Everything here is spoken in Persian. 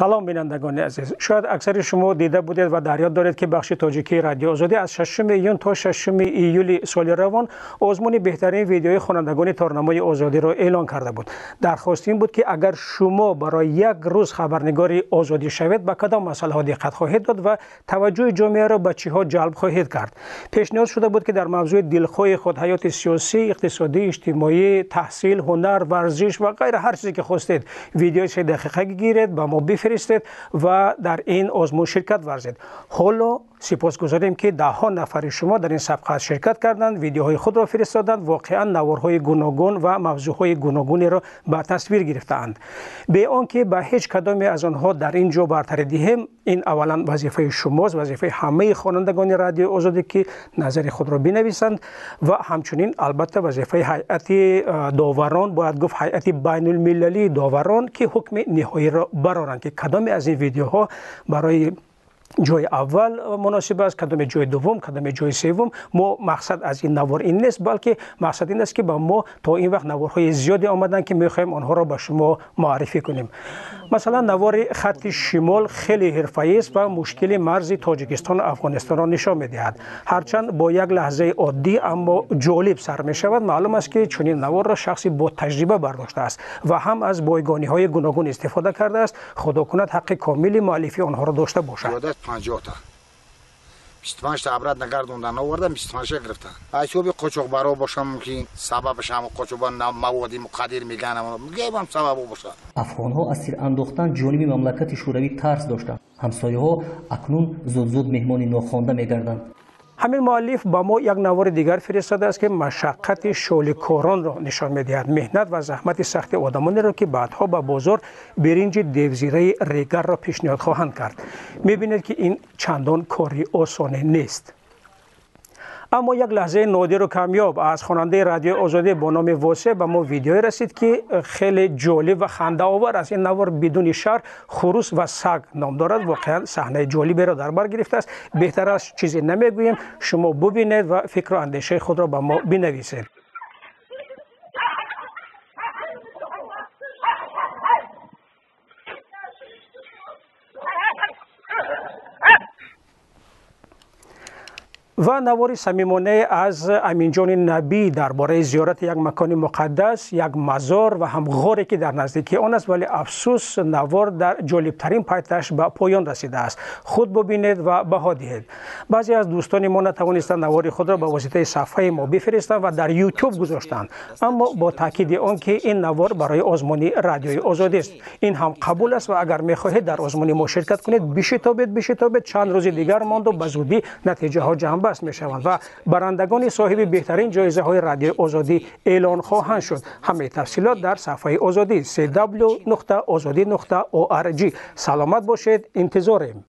سلام بینندگان عزیز، شاید اکثر شما دیده بودید و در یاد دارید که بخش تاجیکی رادیو آزادی از 6 ایون تا 6 ایولی سال روان آزمون بهترین ویدیوی خوانندگان تارنمای آزادی را اعلان کرده بود. درخواست این بود که اگر شما برای یک روز خبرنگار آزادی شوید به کدام مسائل ها دقت خواهید داد و توجه جامعه را به چیها جلب خواهید کرد. پیشنهاد شده بود که در موضوع دلخواه خود، حیات سیاسی، اقتصادی، اجتماعی، تحصیل، هنر، ورزش و غیره هر چیزی که خواستید ویدیوی 3 دقیقه گیرید با ما بفرستید و در این آزمون شرکت ورزید. حالا سپاسگزاریم که ده ها نفر شما در این سابقه شرکت کردند، ویدیوهای خود را فرستادند، واقعا نوارهای گوناگون و موضوعهای گوناگونی را به تصویر گرفتند. به آنکه به هیچ کدام از آنها در اینجا برتری دهیم، این اولا وظیفه شماست، وظیفه همه خوانندگان رادیو آزادی که نظر خود را بنویسند و همچنین البته وظیفه هیئت داوران، باید گفت هیئت بین المللی داوران که حکم نهایی را برآورند که کدام از این ویدیوها برای جای اول مناسب است، کدام جای دوم، کدام جای سوم. ما مقصد از این نوار این نیست، بلکه مقصد این است که با ما تا این وقت نوارهای زیادی آمدن که میخوایم آنها را به شما معرفی کنیم. مثلا نوار خط شمال خیلی حرفه‌ای است و مشکل مرز تاجیکستان و افغانستان را نشان می‌دهد. هرچند با یک لحظه عادی اما جالب سر می‌شود. معلوم است که چنین نوار را شخصی با تجربه برداشته است و هم از بایگانی‌های گوناگون استفاده کرده است. خدا کند حق کامل مؤلفی آنها را داشته باشد. 50 تا 25 تا عبرت نگردوندن آوردن، 25 گرفتن. ایشوب قاچاق برا باشه ممکن سببش هم قاچاقان مواد مقدر میگن، میگم سبب باشه. افغان‌ها از سیر انداختن جانب مملکت شوروی ترس داشتند. همسایه‌ها اکنون زود مهمان ناخوانده میگردند. همین مؤلف با ما یک نوار دیگر فرستاده است که مشقت شغلکاران را نشان می‌دهد، مهنت و زحمت سخت آدمانی را که بعدها به بازار برنج دیوزیره ریگر را پیشنهاد خواهند کرد. می‌بینید که این چندان کاری آسان نیست. اما یک لحظه نادر و کمیاب از خواننده رادیو آزادی با نام واسه به ما ویدیوی رسید که خیلی جالب و خنده آور است. این نوار بدون شر خروس و سگ نام دارد. واقعا صحنه جالبی را در بر گرفته است. بهتر است چیزی نمیگوییم، شما ببینید و فکر و اندیشه خود را به ما بنویسید. و نوار صمیمانه از امین جان نبی درباره زیارت یک مکان مقدس، یک مزار و هم غاری که در نزدیکی آن است، ولی افسوس نوار در جالبترین پایتش به پایان رسیده است. خود ببینید و بها دهید. بعضی از دوستان ما نتوانستند نوار خود را به واسطه صفحه ما بفرستند و در یوتیوب گذاشتند، اما با تاکید آنکه این نوار برای آزمون رادیوی آزادی است. این هم قبول است و اگر می‌خواهید در آزمون ما شرکت کنید بشتابید. چند روز دیگر ماند و به زودی نتیجه ها جمع میشوند و برندگان صاحب بهترین جایزه های رادیو آزادی اعلان خواهند شد. همه تفصیلات در صفحه آزادی www.azadi.org. سلامت باشید، انتظاریم.